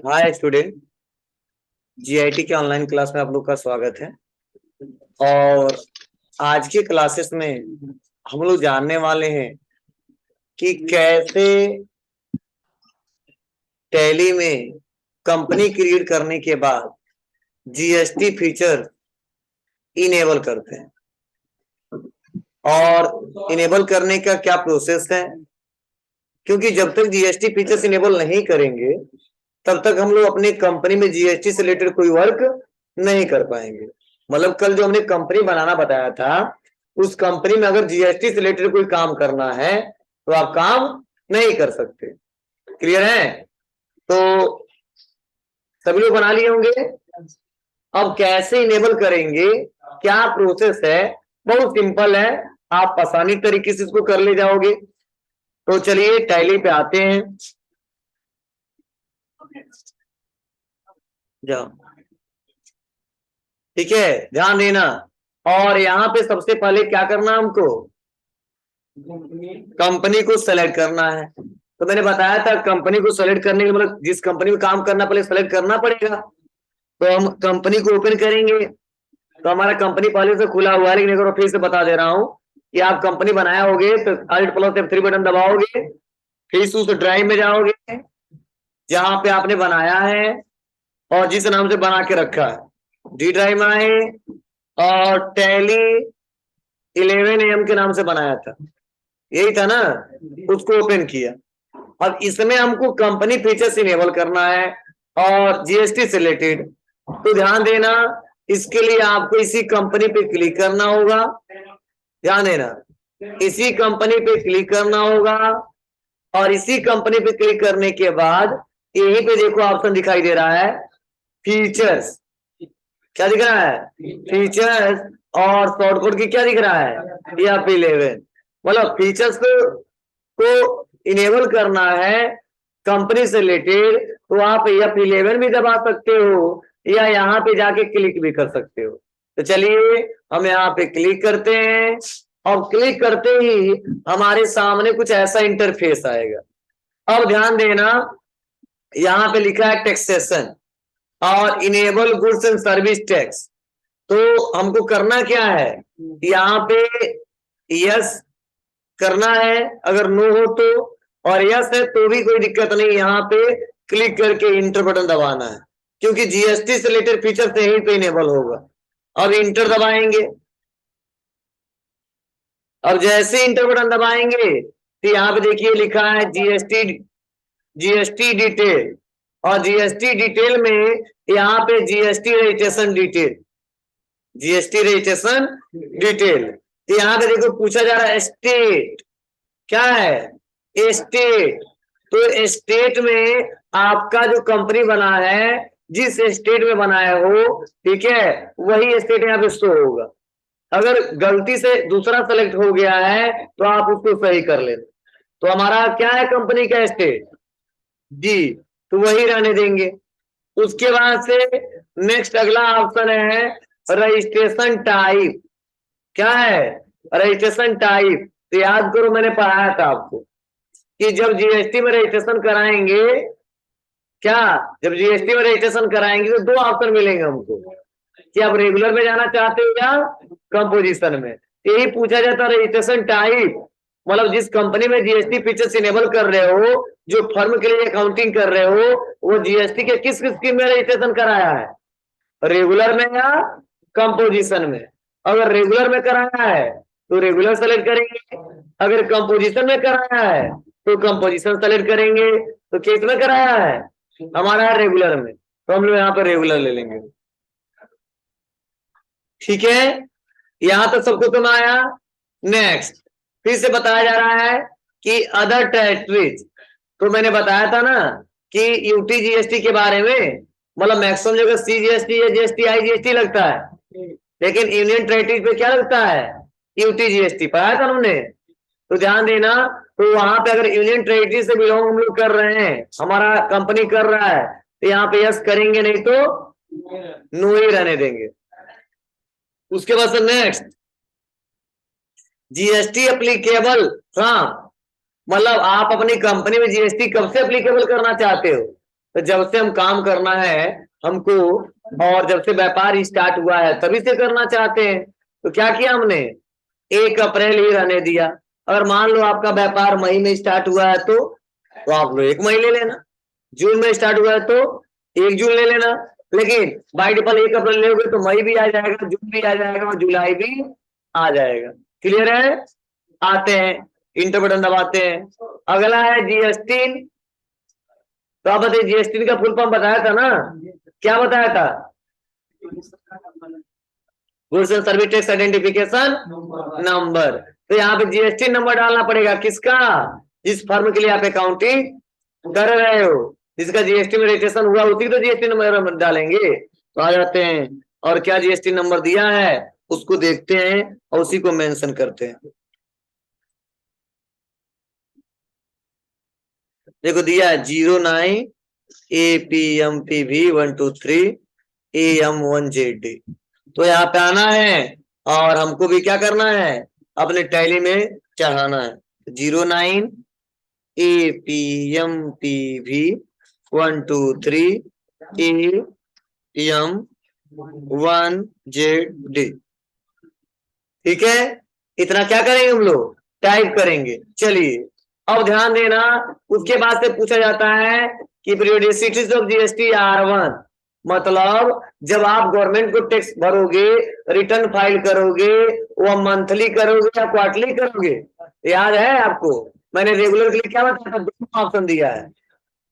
Hi student, GIT के online class में आप लोग का स्वागत है। और आज के क्लासेस में हम लोग जानने वाले हैं कि कैसे टैली में कंपनी क्रिएट करने के बाद जीएसटी फीचर इनेबल करते हैं और इनेबल करने का क्या प्रोसेस है, क्योंकि जब तक जीएसटी फीचर्स इनेबल नहीं करेंगे तब तक हम लोग अपनी कंपनी में जीएसटी से रिलेटेड कोई वर्क नहीं कर पाएंगे। मतलब कल जो हमने कंपनी बनाना बताया था, उस कंपनी में अगर जीएसटी से रिलेटेड कोई काम करना है तो आप काम नहीं कर सकते। क्लियर है? तो सभी लोग बना लिए होंगे। अब कैसे इनेबल करेंगे, क्या प्रोसेस है, बहुत सिंपल है, आप आसानी तरीके से इसको कर ले जाओगे। तो चलिए टैली पे आते हैं। जाओ, ठीक है, ध्यान देना। और यहाँ पे सबसे पहले क्या करना है हमको, कंपनी को सेलेक्ट करना है। तो मैंने बताया था कंपनी को सेलेक्ट करने के मतलब जिस कंपनी में काम करना पहले सेलेक्ट करना पड़ेगा। तो हम कंपनी को ओपन करेंगे तो हमारा कंपनी पहले से खुला हुआ है, लेकिन अगर फिर से बता दे रहा हूं कि आप कंपनी बनाया होगे तो Alt + F3 बटन दबाओगे, फिर उस ड्राइव में जाओगे जहां पे आपने बनाया है और जिस नाम से बना के रखा है, डी ड्राइव में आए और टैली 11 AM के नाम से बनाया था, यही था ना, उसको ओपन किया। अब इसमें हमको कंपनी फीचर्स इनेबल करना है और जीएसटी से रिलेटेड। तो ध्यान देना, इसके लिए आपको इसी कंपनी पे क्लिक करना होगा। ध्यान देना, इसी कंपनी पे क्लिक करना होगा और इसी कंपनी पे क्लिक करने के बाद यहीं पे देखो ऑप्शन दिखाई दे रहा है फीचर्स। क्या दिख रहा है? फीचर्स। और शॉर्टकट की क्या दिख रहा है? F11। मतलब फीचर्स को इनेबल करना है कंपनी से रिलेटेड, तो आप F11 भी दबा सकते हो या यहाँ पे जाके क्लिक भी कर सकते हो। तो चलिए हम यहाँ पे क्लिक करते हैं और क्लिक करते ही हमारे सामने कुछ ऐसा इंटरफेस आएगा। अब ध्यान देना, यहाँ पे लिखा है टैक्सेशन और enable goods and service tax. तो हमको करना क्या है, यहाँ पे यस करना है, अगर नो हो तो, और यस है तो भी कोई दिक्कत नहीं, यहाँ पे क्लिक करके इंटर बटन दबाना है, क्योंकि जीएसटी से रिलेटेड फीचर से यहीं पे इनेबल होगा। अब इंटर दबाएंगे। अब जैसे इंटर बटन दबाएंगे तो यहाँ पे देखिए लिखा है जीएसटी डिटेल, और जीएसटी डिटेल में यहाँ पे GST registration detail, GST registration detail. तो यहाँ पे देखो पूछा जा रहा है स्टेट, क्या है? स्टेट। तो स्टेट में आपका जो कंपनी बना है, जिस स्टेट में बनाया हो, ठीक है, वही स्टेट यहाँ पे शो होगा। अगर गलती से दूसरा सेलेक्ट हो गया है तो आप उसको सही कर लेना। तो हमारा क्या है कंपनी का स्टेट? डी, तो वही रहने देंगे। उसके बाद से नेक्स्ट अगला ऑप्शन है रजिस्ट्रेशन टाइप। क्या है? Registration type. तो याद करो मैंने पढ़ाया था आपको कि जब जीएसटी में रजिस्ट्रेशन कराएंगे, क्या जब जीएसटी में रजिस्ट्रेशन कराएंगे तो दो ऑप्शन मिलेंगे हमको कि आप रेगुलर में जाना चाहते हो या कंपोजिशन में। यही पूछा जाता है रजिस्ट्रेशन टाइप, मतलब जिस कंपनी में जीएसटी फीचर्स इनेबल कर रहे हो, जो फर्म के लिए अकाउंटिंग कर रहे हो, वो जीएसटी के किस स्कीम में रजिस्ट्रेशन कराया है, रेगुलर में या कंपोजिशन में। अगर रेगुलर में कराया है तो रेगुलर सेलेक्ट करेंगे, अगर कंपोजिशन में कराया है तो कंपोजिशन सेलेक्ट करेंगे। तो किस में कराया है? हमारा है रेगुलर में, तो हम लोग यहाँ पर रेगुलर ले लेंगे। ठीक है, यहां तक सबको समझ आया? नेक्स्ट फिर से बताया जा रहा है कि अदर टेरिटरीज। तो मैंने बताया था ना कि यूटी जीएसटी के बारे में, मतलब मैक्सिमम जगह सीजीएसटी या जीएसटी आई जीएसटी लगता है, लेकिन यूनियन टेरिटरीज पे क्या लगता है? UT GST. पढ़ाया था हमने। तो ध्यान देना, तो वहां पे अगर यूनियन टेरिटरी से बिलोंग हम लोग कर रहे हैं, हमारा कंपनी कर रहा है, तो यहाँ पे यस करेंगे, नहीं तो नो ही रहने देंगे। उसके बाद से नेक्स्ट जीएसटी एप्लीकेबल फ्रॉम मतलब आप अपनी कंपनी में जीएसटी कब से एप्लीकेबल करना चाहते हो? तो जब से हम काम करना है हमको, और जब से व्यापार स्टार्ट हुआ है तभी से करना चाहते हैं। तो क्या किया हमने, 1 अप्रैल ही रहने दिया। अगर मान लो आपका व्यापार मई में स्टार्ट हुआ है तो आप लोग 1 मई ले लेना। जून में स्टार्ट हुआ है तो 1 जून ले लेना। लेकिन बाई डिफॉल्ट 1 अप्रैल लोगे तो मई भी आ जाएगा, जून भी आ जाएगा और जुलाई भी आ जाएगा। क्लियर है? आते हैं, इंटर बटन दबाते हैं। अगला है जीएसटी। तो आप बताइए जीएसटी का फुल फॉर्म बताया था ना, क्या बताया था? Goods and service tax identification number. तो यहाँ पे जीएसटी नंबर डालना पड़ेगा, किसका? जिस फर्म के लिए आप अकाउंटिंग कर रहे हो, जिसका जीएसटी में रजिस्ट्रेशन हुआ उसी तो जीएसटी नंबर डालेंगे। तो आ जाते हैं और क्या जीएसटी नंबर दिया है उसको देखते हैं और उसी को मेंशन करते हैं। देखो दिया है 09 APMPV123 AM1JD। तो यहाँ पे आना है और हमको भी क्या करना है, अपने टैली में चढ़ाना है। 09 APMPV123 AM1JD। ठीक है, इतना क्या करेंगे हम लोग, टाइप करेंगे। चलिए अब ध्यान देना, उसके बाद से पूछा जाता है कि पीरियोडिसिटीज ऑफ जीएसटी R1, मतलब जब आप गवर्नमेंट को टैक्स भरोगे, रिटर्न फाइल करोगे, वो मंथली करोगे या क्वार्टरली करोगे? याद है आपको मैंने रेगुलर के लिए क्या बताया था, 2 ऑप्शन दिया है।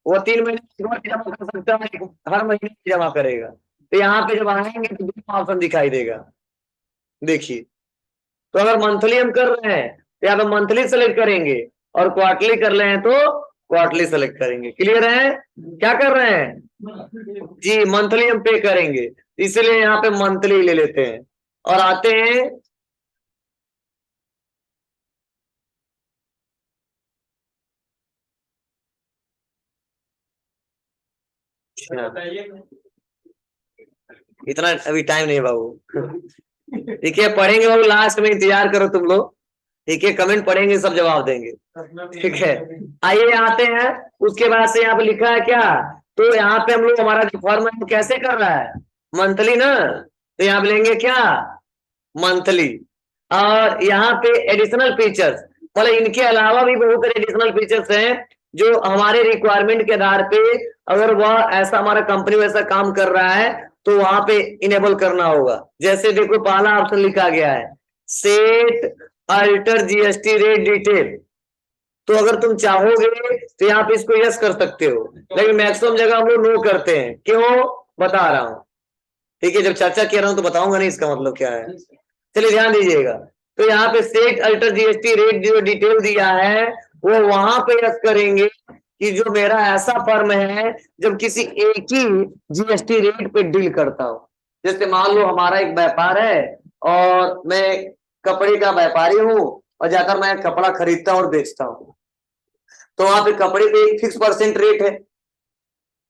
वो 3 महीने जमा कर सकता है, हर महीने जमा करेगा। तो यहाँ पे जब आएंगे तो 2 ऑप्शन दिखाई देगा। देखिए, तो अगर मंथली हम कर रहे हैं तो यहाँ पे मंथली सेलेक्ट करेंगे, और क्वार्टरली कर रहे हैं तो क्वार्टरली सेलेक्ट करेंगे। क्लियर है? क्या कर रहे हैं जी, मंथली हम पे करेंगे, इसलिए यहाँ पे मंथली ले लेते हैं और आते हैं। इतना अभी टाइम नहीं बाबू। ठीक है, पढ़ेंगे बाबू, लास्ट में इंतजार करो तुम लोग। ठीक है, कमेंट पढ़ेंगे सब जवाब देंगे। ठीक है, आइए आते हैं। उसके बाद से यहाँ पे लिखा है क्या, तो यहाँ पे हम लोग हमारा जो फॉर्म है वो कैसे कर रहा है, मंथली ना। तो यहाँ पे लेंगे क्या, मंथली। और यहाँ पे एडिशनल फीचर्स, मतलब इनके अलावा भी बहुत सारे एडिशनल फीचर्स हैं जो हमारे रिक्वायरमेंट के आधार पे, अगर वह ऐसा हमारा कंपनी वैसा काम कर रहा है तो वहां पे इनेबल करना होगा। जैसे देखो पहला ऑप्शन लिखा गया है, set alter GST rate detail. तो अगर तुम चाहोगे तो यहाँ पे इसको यस कर सकते हो, लेकिन मैक्सिमम जगह हम लोग नो करते हैं। क्यों, बता रहा हूँ। ठीक है, जब चर्चा कर रहा हूं तो बताऊंगा नहीं इसका मतलब क्या है। चलिए ध्यान दीजिएगा। तो यहाँ पे सेट अल्टर जीएसटी रेट जो डिटेल दिया है वो वहां पे यस करेंगे कि जो मेरा ऐसा फर्म है जब किसी एक ही जीएसटी रेट पे डील करता हूं। जैसे मान लो हमारा एक व्यापार है और मैं कपड़े का व्यापारी हूं और जाकर मैं कपड़ा खरीदता और बेचता हूं, तो वहां पे कपड़े पे एक फिक्स परसेंट रेट है,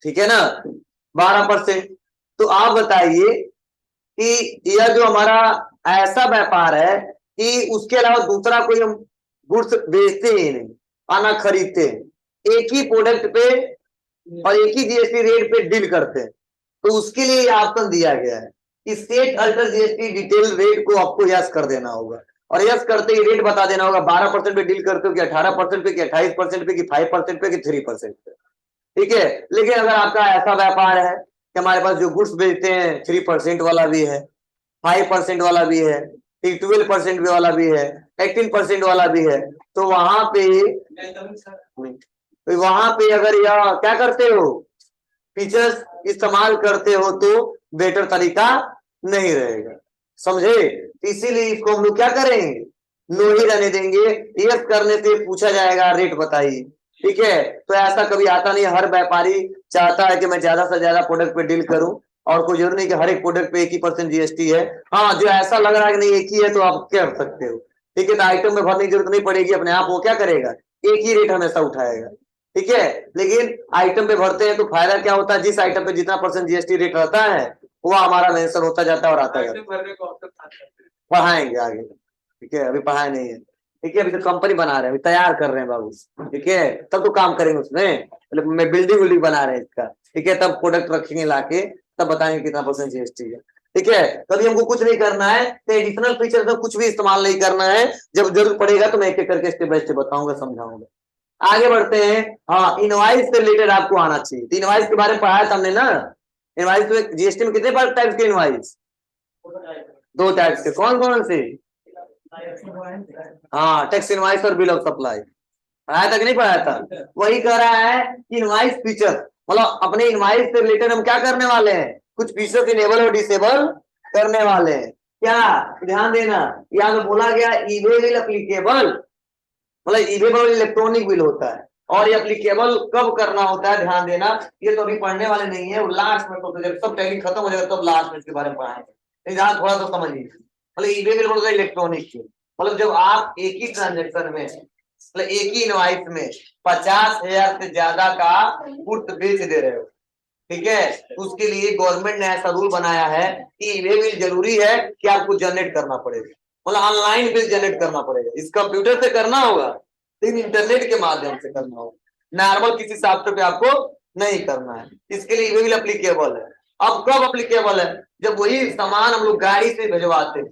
ठीक है ना, 12%। तो आप बताइए कि यह जो हमारा ऐसा व्यापार है कि उसके अलावा दूसरा कोई हम गुड्स बेचते ही नहीं, आना खरीदते हैं, एक ही प्रोडक्ट पे और एक ही जीएसटी रेट पे डील करते हैं। तो उसके लिए यह ऑप्शन दिया गया है कि set alter GST detail rate को आपको यस कर देना होगा, और यस करते ही रेट बता देना होगा 12% पे डील करते हो कि 18% पे कि 28% पे कि 5% पे कि 3% पे। ठीक है, लेकिन अगर आपका ऐसा व्यापार है कि हमारे पास जो गुड्स बेचते हैं 3% वाला भी है, 5% वाला भी है, 12% वाला भी है, 18% वाला भी है, तो वहां पे अगर यह क्या करते हो, फीचर्स इस्तेमाल करते हो तो बेटर तरीका नहीं रहेगा। समझे? इसीलिए इसको हम लोग क्या करेंगे, नो ही रहने देंगे। यस करने से पूछा जाएगा रेट बताइए। ठीक है, तो ऐसा कभी आता नहीं, हर व्यापारी चाहता है कि मैं ज्यादा से ज्यादा प्रोडक्ट पे डील करूं, और कोई जरूर नहीं कि हर एक प्रोडक्ट पे 1% जीएसटी है। हाँ, जो ऐसा लग रहा है कि नहीं एक ही है तो आप कर सकते हो। ठीक है, तो आइटम में भरने की जरूरत नहीं पड़ेगी, अपने आप वो क्या करेगा, एक ही रेट हमेशा उठाएगा। ठीक है, लेकिन आइटम पे भरते हैं तो फायदा क्या होता है, जिस आइटम पे जितना % जीएसटी रेट रहता है वो हमारा मेंशन होता जाता है और आता जाता है। पढ़ाएंगे आगे, ठीक है, अभी पढ़ाए नहीं है। ठीक है, अभी तो कंपनी बना रहे हैं, अभी तैयार कर रहे हैं बाबू, ठीक है, तब तो काम करेंगे उसमें, मतलब मैं बिल्डिंग बना रहे हैं इसका, ठीक है, तब प्रोडक्ट रखेंगे लाके, तब बताएंगे कितना % जीएसटी है, ठीक है। कभी हमको कुछ नहीं करना है, तो एडिशनल फीचर का कुछ भी इस्तेमाल नहीं करना है, जब जरूरत पड़ेगा तो मैं एक एक करके स्टेप बाय स्टेप बताऊंगा, समझाऊंगा। आगे बढ़ते हैं। हाँ, इनवाइस से रिलेटेड आपको आना चाहिए, तो इनवाइस के बारे में पढ़ाया था हमने ना। इनवाइस में जीएसटी में कितने टाइप के इनवाइस? 2 टाइप्स के, कौन कौन से? हाँ, टैक्स इनवाइस और बिल ऑफ सप्लाई। पढ़ाया था कि नहीं पढ़ाया था? वही कह रहा है कि इनवाइस फीचर, मतलब अपने इनवाइस से रिलेटेड हम क्या करने वाले हैं, कुछ फीचर इनेबल और डिसेबल करने वाले हैं। क्या ध्यान देना, यहाँ पे बोला गया ईबे बिल एप्लीकेबल, मतलब ईबे बिल इलेक्ट्रॉनिक बिल होता है, और ये एप्लीकेबल कब करना होता है, ध्यान देना, ये तो अभी पढ़ने वाले नहीं है, वो लास्ट में, तो जब सब टैली खत्म हो जाएगा तब लास्ट में इसके बारे में पढ़ाएंगे, यहाँ थोड़ा सा समझिए। मतलब ईबे बिल बोलता है इलेक्ट्रॉनिक, मतलब जब आप एक ही ट्रांजेक्शन में, मतलब एक ही इनवाइस में 50,000 से ज्यादा का गुड्स बेच दे रहे हो, ठीक है, उसके लिए गवर्नमेंट ने ऐसा रूल बनाया है कि ये बिल जरूरी है कि आपको जनरेट करना पड़ेगा, मतलब ऑनलाइन बिल जनरेट करना पड़ेगा, इस कंप्यूटर से करना होगा, लेकिन इंटरनेट के माध्यम से करना होगा, नॉर्मल किसी सॉफ्टवेयर पे आपको नहीं करना है, इसके लिए ये बिल एप्लीकेबल है। अब कब एप्लीकेबल है? जब वही सामान हम लोग गाड़ी से भिजवाते हैं,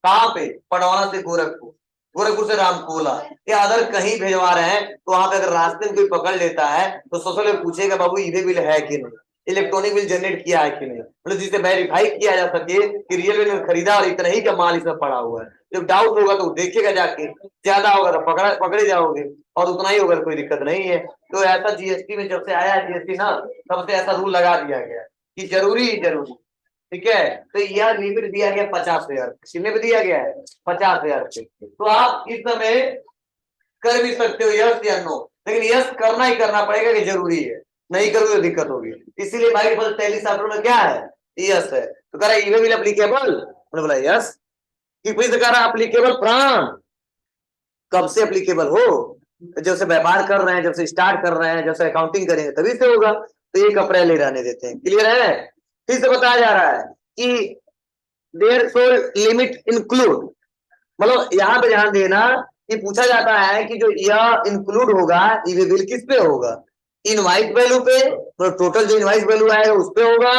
कहाँ पे? पटवाना से गोरखपुर, गोरखपुर से रामकोला, या अगर कहीं भेजवा रहे हैं तो वहां पे अगर रास्ते में कोई पकड़ लेता है तो सोशल में पूछेगा बाबू ईबे बिल है कि नहीं, इलेक्ट्रॉनिक बिल जनरेट किया है कि नहीं, मतलब जिससे वेरीफाई किया जा सके कि रियल में खरीदा और इतना ही का माल इसमें पड़ा हुआ है। जब डाउट होगा तो देखेगा जाके, ज्यादा होगा तो पकड़े जाओगे, और उतना ही होगा तो कोई दिक्कत नहीं है। तो ऐसा जीएसटी में जब से आया जीएसटी ना, तब से ऐसा रूल लगा दिया गया कि जरूरी, ठीक है। तो यह लिमिट दिया गया 50,000, कितने पे दिया गया है? 50,000 पे। तो आप इस समय कर भी सकते हो यस या नो, लेकिन यस करना ही करना पड़ेगा कि जरूरी है, नहीं करोगे तो दिक्कत होगी। इसीलिए बाई डिफॉल्ट टैली सॉफ्टवेयर में क्या है? यस है। तो कह रहा है ईबे एप्लीकेबल, मैंने बोला यस। कि फिर से कह रहा है एप्लीकेबल फ्रॉम, कब से एप्लीकेबल हो? जब से व्यापार कर रहे हैं, जब से स्टार्ट कर रहे हैं, जब से अकाउंटिंग करेंगे तभी से होगा। तो 1 अप्रैल ही रहने देते हैं, क्लियर है? फिर से बताया जा रहा है कि देयर सोल लिमिट इंक्लूड, मतलब यहाँ पे ध्यान देना कि पूछा जाता है कि जो यह इंक्लूड होगा ईबे बिल किस पे होगा, इनवाइस वैल्यू पे, तो टोटल जो इनवाइस वैल्यू आएगा उस पे होगा,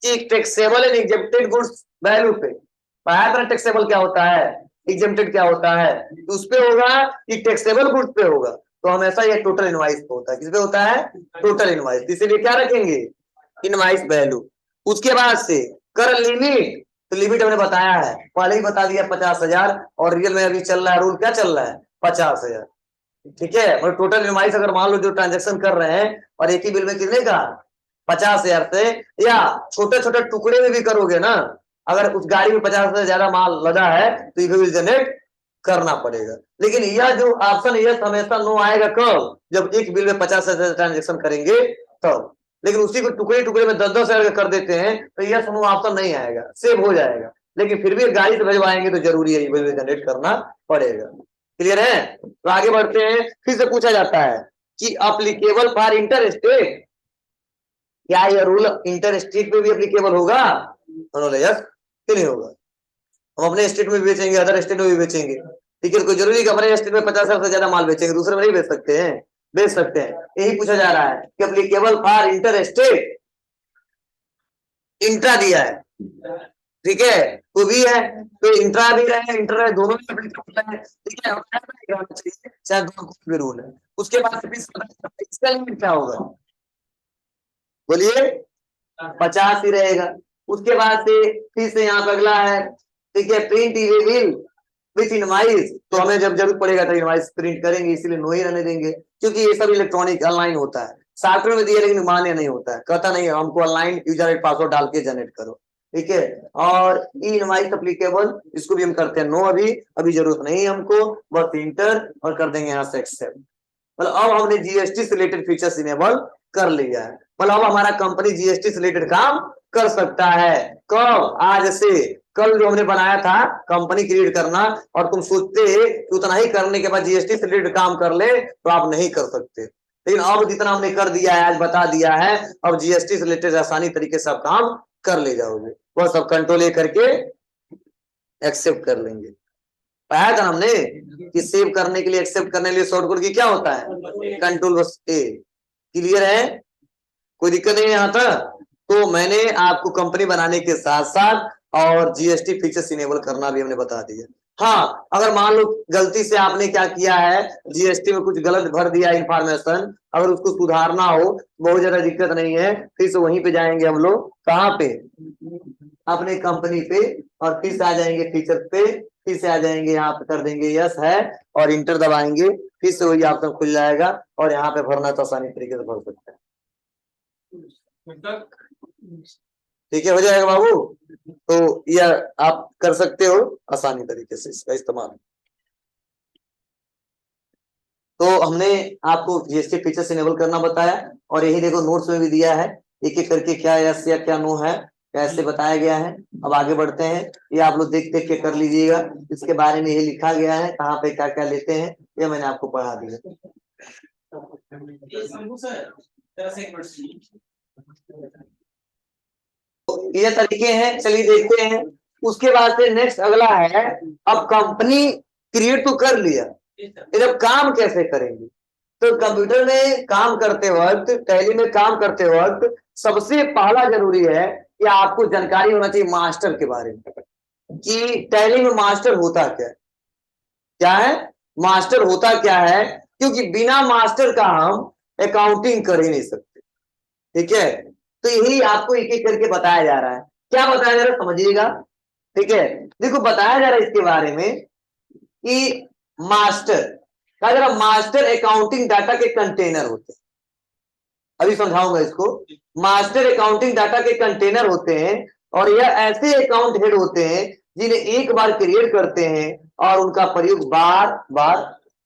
कि taxable and exempted goods value पे। पढ़ाया था टैक्सेबल क्या होता है, एग्जेम्प्टेड क्या होता है, तो उस पे होगा कि टैक्सेबल गुड्स पे होगा। तो हमेशा ये टोटल इनवाइस पे होता है, किस पे होता है? टोटल इनवाइस, इसीलिए क्या रखेंगे? Invoice value. उसके बाद से कर लिमिट, तो लिमिट हमने बताया है, पहले ही बता दिया 50,000, और रियल में अभी चल रहा है रूल, क्या चल रहा है? 50,000, ठीक है। और टोटल इनवाइस अगर मान लो जो ट्रांजेक्शन कर रहे हैं और एक ही बिल में कितने का? 50,000 से, या छोटे छोटे टुकड़े में भी करोगे ना, अगर उस गाड़ी में 50,000 से ज्यादा माल लदा है तो ये बिल जनरेट करना पड़ेगा। लेकिन यह जो ऑप्शन यह हमेशा नो आएगा कब? जब एक बिल में 50,000 ट्रांजेक्शन करेंगे तब। लेकिन उसी को टुकड़े टुकड़े में 10-10 कर देते हैं तो यह नो ऑप्शन नहीं आएगा, सेव हो जाएगा। लेकिन फिर भी गाड़ी से भिजवाएंगे तो जरूरी है ये बिल जनरेट करना पड़ेगा, क्लियर है? तो आगे बढ़ते हैं। फिर से पूछा जाता है कि अप्लीकेबल फॉर इंटर स्टेट, क्या यह रूल इंटर स्टेट में भी अप्लीकेबल होगा? यस कि नहीं होगा? हम अपने स्टेट में भी बेचेंगे, अदर स्टेट में भी बेचेंगे, ठीक है। कोई जरूरी कि अपने स्टेट में 50,000 से ज्यादा माल बेचेंगे, दूसरे में नहीं बेच सकते हैं? बेच सकते हैं। यही पूछा जा रहा है कि applicable for inter state, intra दिया है, ठीक है, तो भी है, तो इंट्रा भी रहे इंटर है, दोनों में है, ठीक है, चाहिए चाहे दोनों भी रूल है। उसके बाद इसका लिमिट क्या होगा? बोलिए। 50 ही रहेगा। उसके बाद से फिर से यहाँ पे अगला है, ठीक है, print eBay bill with invoice, तो हमें जब जरूरत पड़ेगा तो इनवाइस प्रिंट करेंगे, इसीलिए नो ही रहने देंगे, क्योंकि ये सब इलेक्ट्रॉनिक ऑनलाइन होता है। सॉफ्टवेयर में दिया लेकिन मान्य नहीं होता है, कहता नहीं है हमको ऑनलाइन यूजर पासवर्ड डाल के जनरेट करो, ठीक है। और ई इनवाइस एप्लीकेबल, इसको भी हम करते हैं नो, अभी अभी जरूरत नहीं है हमको, बस इंटर और कर देंगे यहाँ से एक्सेप्ट। मतलब अब हमने जीएसटी से रिलेटेड फीचर्स इनेबल कर लिया है, मतलब अब हमारा कंपनी जीएसटी से रिलेटेड काम कर सकता है। कब? आज से। कल जो हमने बनाया था कंपनी क्रिएट करना, और तुम सोचते कि उतना ही करने के बाद जीएसटी से रिलेटेड काम कर ले, तो आप नहीं कर सकते। लेकिन अब जितना हमने कर दिया है, आज बता दिया है, अब जीएसटी से रिलेटेड आसानी तरीके से आप काम कर ले जाओगे, वह सब कंट्रोल ए करके एक्सेप्ट कर लेंगे। पढ़ाया था हमने कि सेव करने के लिए, एक्सेप्ट करने के लिए शॉर्टकट की क्या होता है, कंट्रोल बस ए। क्लियर है, कोई दिक्कत नहीं है यहाँ तक। तो मैंने आपको कंपनी बनाने के साथ साथ और जीएसटी फीचर्स इनेबल करना भी हमने बता दिया। हाँ, अगर मान लो गलती से आपने क्या किया है, जीएसटी में कुछ गलत भर दिया इंफॉर्मेशन, अगर उसको सुधारना हो बहुत ज्यादा दिक्कत नहीं है, फिर से वहीं पे जाएंगे हम लोग, कहाँ पे, अपने कंपनी पे, और फिर से आ जाएंगे फीचर पे, फिर से आ जाएंगे यहाँ पे कर देंगे यस है और इंटर दबाएंगे, फिर से वही ऑप्शन खुल जाएगा और यहाँ पे भरना तो आसानी तरीके से भर सकते हैं। ठीक है, हो जाएगा बाबू। तो यह आप कर सकते हो आसानी तरीके से इसका इस्तेमाल। तो हमने आपको जीएसटी फीचर्स इनेबल करना बताया और यही देखो नोट्स में भी दिया है, एक एक करके क्या यस या क्या नो है कैसे बताया गया है। अब आगे बढ़ते हैं, ये आप लोग देख देख के कर लीजिएगा, इसके बारे में ये लिखा गया है कहाँ पे क्या क्या लेते हैं, ये मैंने आपको पढ़ा दिया। तो ये तरीके हैं, चलिए देखते हैं। उसके बाद से नेक्स्ट अगला है, अब कंपनी क्रिएट तो कर लिया, जब काम कैसे करेंगे। तो कंप्यूटर में काम करते वक्त, टैली में काम करते वक्त सबसे पहला जरूरी है कि आपको जानकारी होना चाहिए मास्टर के बारे में, कि टैली में मास्टर होता क्या है, मास्टर होता क्या है, क्योंकि बिना मास्टर का हम अकाउंटिंग कर ही नहीं सकते। ठीक है, तो यही आपको एक एक करके बताया जा रहा है। क्या बताया जा रहा है समझिएगा। ठीक है, देखो बताया जा रहा है इसके बारे में कि मास्टर का जरा, मास्टर अकाउंटिंग डाटा के कंटेनर होते हैं, अभी समझाऊंगा इसको। मास्टर अकाउंटिंग डाटा के कंटेनर होते हैं और यह ऐसे अकाउंट हेड होते हैं जिन्हें एक बार क्रिएट करते हैं और उनका प्रयोग बार बार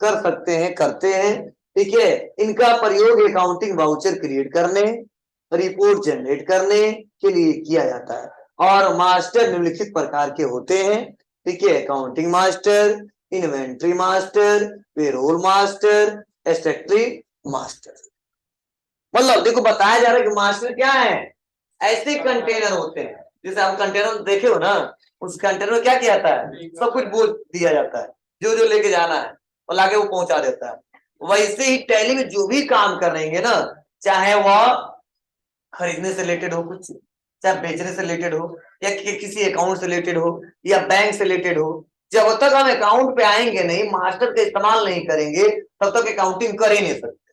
कर सकते हैं, करते हैं। ठीक है, इनका प्रयोग अकाउंटिंग वाउचर क्रिएट करने, रिपोर्ट जनरेट करने के लिए किया जाता है। और मास्टर निम्नलिखित प्रकार के होते हैं। ठीक है, accounting master, inventory master, payroll master, statutory master. मतलब देखो बताया जा रहा है कि मास्टर क्या है, ऐसे कंटेनर होते हैं, जैसे आप कंटेनर देखे हो ना, उस कंटेनर में क्या किया जाता है, सब कुछ बोल दिया जाता है, जो जो लेके जाना है और लाके वो पहुंचा देता है। वैसे ही टैली में जो भी काम कर रहेंगे ना, चाहे वह खरीदने से रिलेटेड हो कुछ, चाहे बेचने से रिलेटेड हो, या किसी अकाउंट से रिलेटेड हो, या बैंक से रिलेटेड हो, जब तक हम अकाउंट पे आएंगे नहीं, मास्टर का इस्तेमाल नहीं करेंगे, तब तक अकाउंटिंग कर ही नहीं सकते।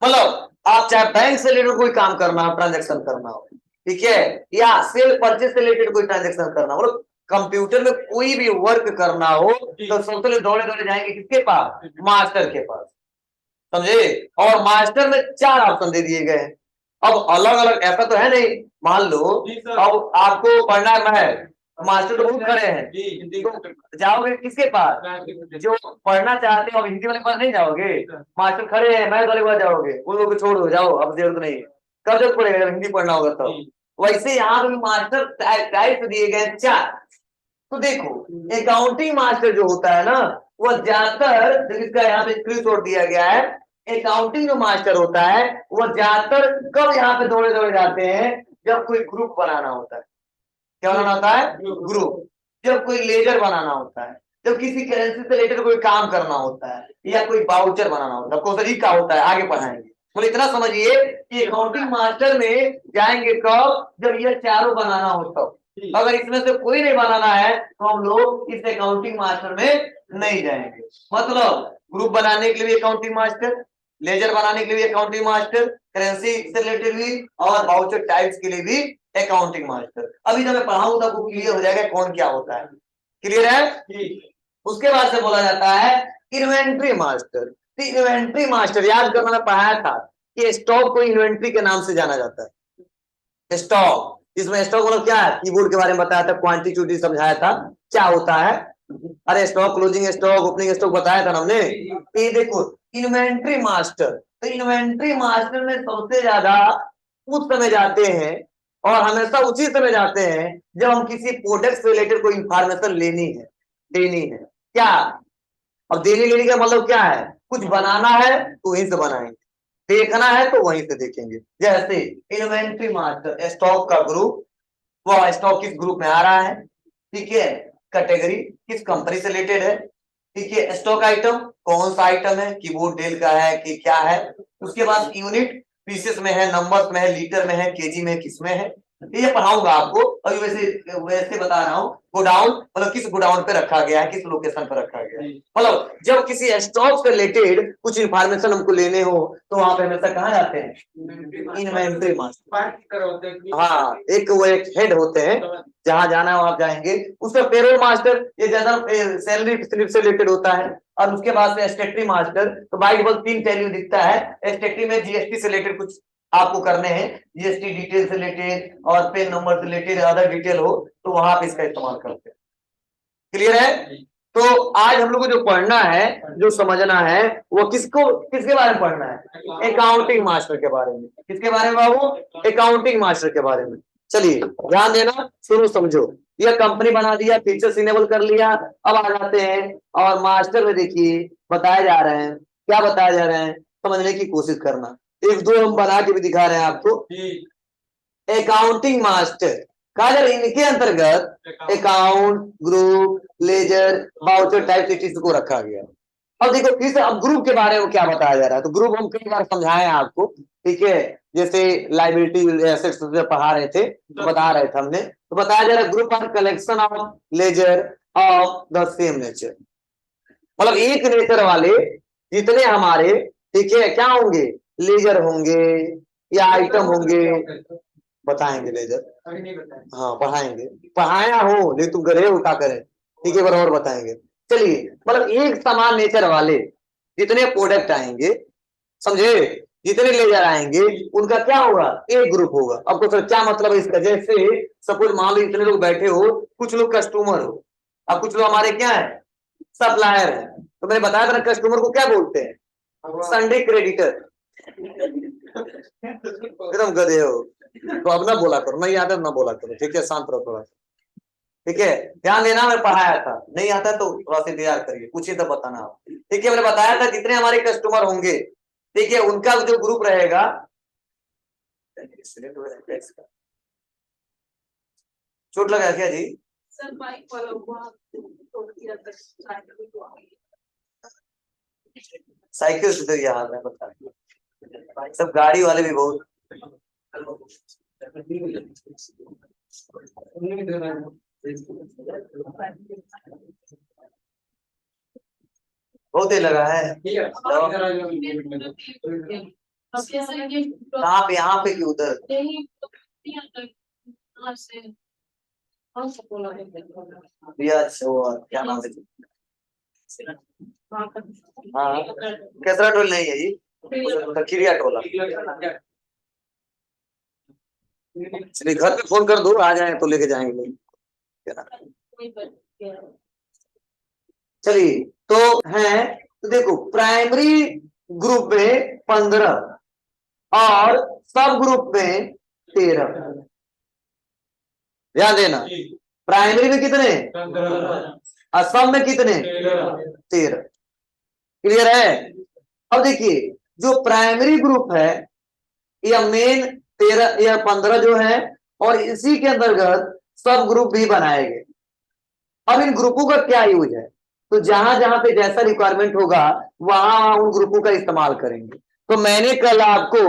मतलब आप चाहे बैंक से रिलेटेड कोई काम करना हो, ट्रांजेक्शन करना हो, ठीक है, या सेल परचेज से रिलेटेड कोई ट्रांजेक्शन करना हो, मतलब कंप्यूटर में कोई भी वर्क करना हो तो सबसे पहले दौड़े दौड़े जाएंगे किसके पास, मास्टर के पास। समझे, और मास्टर में 4 ऑप्शन दे दिए गए हैं। अब अलग अलग ऐसा तो है नहीं, मान लो अब आपको पढ़ना है, मास्टर तो बहुत खड़े हैं, तो जाओगे किसके पास, जो पढ़ना चाहते हो, अब हिंदी वाले पास नहीं जाओगे, मास्टर खड़े हैं मैथ वाले पास जाओगे, उन लोगों को छोड़ो, जाओ अब जरूरत नहीं है, कब जरूरत पड़ेगा जब हिंदी पढ़ना होगा तब। वैसे यहाँ पे मास्टर टाइप दिए गए 4। तो देखो अकाउंटिंग मास्टर जो होता है ना, वह ज्यादातर, इसका यहाँ पे स्क्रीनशॉट दिया गया है, अकाउंटिंग जो मास्टर होता है वह ज्यादातर कब यहाँ पे दौड़े दौड़े जाते हैं, जब कोई ग्रुप बनाना होता है। क्या बनाना होता है, ग्रुप, जब कोई लेजर बनाना होता है, जब किसी करेंसी से रिलेटेड कोई काम करना होता है, या कोई बाउचर बनाना होता है, कोई तरीका होता है, आगे पढ़ाएंगे। बोले इतना समझिए कि अकाउंटिंग मास्टर में जाएंगे कब, जब ये चारों बनाना हो तब। अगर इसमें से कोई नहीं बनाना है तो हम लोग इस अकाउंटिंग मास्टर में नहीं जाएंगे। मतलब ग्रुप बनाने के लिए अकाउंटिंग मास्टर, लेजर बनाने के लिए अकाउंटिंग मास्टर, करेंसी से रिलेटेड भी, और वाउचर टाइप्स के लिए भी अकाउंटिंग मास्टर। अभी जब मैं पढ़ाऊंगा तो आपको क्लियर हो जाएगा कौन क्या होता है। क्लियर है। उसके बाद से बोला जाता है इन्वेंट्री मास्टर। इन्वेंट्री मास्टर याद करना, मैं पढ़ाया था कि स्टॉक को इन्वेंट्री के नाम से जाना जाता है। स्टॉक, इसमें स्टॉक मतलब क्या है, कीबोर्ड के बारे में बताया था, क्वांटिटी समझाया था क्या होता है। अरे stock, closing stock, opening stock बताया था ना हमने। ये देखो इन्वेंट्री मास्टर, तो इन्वेंट्री मास्टर में सबसे ज्यादा उस समय जाते हैं और हमेशा उसी समय जाते हैं जब हम किसी प्रोडक्ट से रिलेटेड कोई इंफॉर्मेशन लेनी है, देनी है। क्या, अब देने लेने का मतलब क्या है, कुछ बनाना है तो वहीं से बनाएंगे, देखना है तो वहीं से देखेंगे। जैसे इन्वेंट्री मास्टर, स्टॉक का ग्रुप, वह स्टॉक किस ग्रुप में आ रहा है, ठीक है, कैटेगरी किस कंपनी से रिलेटेड है, ठीक है। स्टॉक आइटम कौन सा आइटम है, कीबोर्ड डेल का है कि क्या है। उसके बाद यूनिट पीसेस में है, नंबर्स में है, लीटर में है, केजी में है, किस में है, ये पढ़ाऊंगा आपको। अभी वैसे वैसे बता रहा हूँ। गोडाउन मतलब किस गोडाउन पे रखा गया है, किस लोकेशन पर रखा गया है। मतलब जब किसी स्टॉक से रिलेटेड कुछ इंफॉर्मेशन हमको लेने हो तो वहां पे हमेशा कहाँ जाते हैं, इन्वेंट्री मास्टर। हाँ, एक वो एक हेड होते हैं, जहां जाना है वहां जाएंगे। उसका पेरोल मास्टर ये ज्यादा सैलरी स्लिप से रिलेटेड होता है। और उसके बाद में स्टेटरी मास्टर, तो बाई डिफॉल्ट 3 वैल्यू दिखता है। स्टेटरी में जीएसटी से रिलेटेड कुछ आपको करने हैं, जीएसटी डिटेल से रिलेटेड और पेन नंबर से रिलेटेड अदर डिटेल हो तो वहां पे इसका इस्तेमाल करते हैं। क्लियर है। तो आज हम लोग को जो पढ़ना है, जो समझना है, वो किसके बारे में पढ़ना है, अकाउंटिंग मास्टर के बारे में। किसके बारे में बाबू, अकाउंटिंग मास्टर के बारे में। चलिए ध्यान देना, शुरू समझो। यह कंपनी बना दिया, फीचर्स इनेबल कर लिया। अब आ जाते हैं और मास्टर में देखिए बताए जा रहे हैं, क्या बताया जा रहे हैं, समझने की कोशिश करना। एक दो हम बना के भी दिखा रहे हैं आपको। अकाउंटिंग मास्टर का इनके अंतर्गत account, group, ledger, voucher type की चीज को रखा गया। अब देखो फिर से अब ग्रुप के बारे में क्या बताया जा रहा है। तो ग्रुप हम कई बार समझाए हैं आपको, ठीक है। जैसे लाइबिलिटी एसेट्स पढ़ा रहे थे तो बता रहे थे हमने, तो बताया जा रहा है group are collection of ledger of the same nature. मतलब एक नेचर वाले जितने हमारे, ठीक है, क्या होंगे, लेजर होंगे या आइटम होंगे, बताएंगे लेजर, हाँ पढ़ाएंगे, पढ़ाया हो लेकिन तुम गधे हो क्या करें, ठीक है, बराबर बताएंगे। चलिए मतलब एक समान नेचर वाले जितने प्रोडक्ट आएंगे, समझे, जितने लेजर आएंगे उनका क्या होगा, एक ग्रुप होगा। अब तो सर क्या मतलब है इसका, जैसे सपोज मान लो इतने लोग बैठे हो, कुछ लोग कस्टमर हो और कुछ लोग हमारे क्या है, सप्लायर है। तो मैंने बताया था कस्टमर को क्या बोलते हैं, संडे क्रेडिटर। एकदम गधे हो, तो अब ना बोला करो, नहीं आता ना बोला करो, ठीक है, शांत रहो थोड़ा, ठीक है। ध्यान देना, मैं पढ़ाया था, नहीं आता तो थोड़ा सा इंतजार करिए, पूछिए तो बताना आप, ठीक है। मैंने बताया था जितने हमारे कस्टमर होंगे, ठीक है, उनका जो ग्रुप रहेगा, चोट लगा क्या जी, साइकिल से तो यह हाल है, बता सब गाड़ी वाले भी बहुत बहुत ही लगा है। कहाँ पे, यहाँ पे कि उधर, क्या नाम है, हाँ कैसरा टोल नहीं है जी, खिरिया टोला। चलिए घर पे फोन कर दो, आ जाए तो लेके जाएंगे। चलिए तो है, तो देखो प्राइमरी ग्रुप में 15 और सब ग्रुप में 13। ध्यान देना, प्राइमरी में कितने और सब में कितने, 13। क्लियर है। अब देखिए जो प्राइमरी ग्रुप है या मेन 13 या 15 जो है, और इसी के अंतर्गत सब ग्रुप भी बनाए गए। अब इन ग्रुपों का क्या यूज है, तो जहां जहां पे जैसा रिक्वायरमेंट होगा वहां उन ग्रुपों का इस्तेमाल करेंगे। तो मैंने कल आपको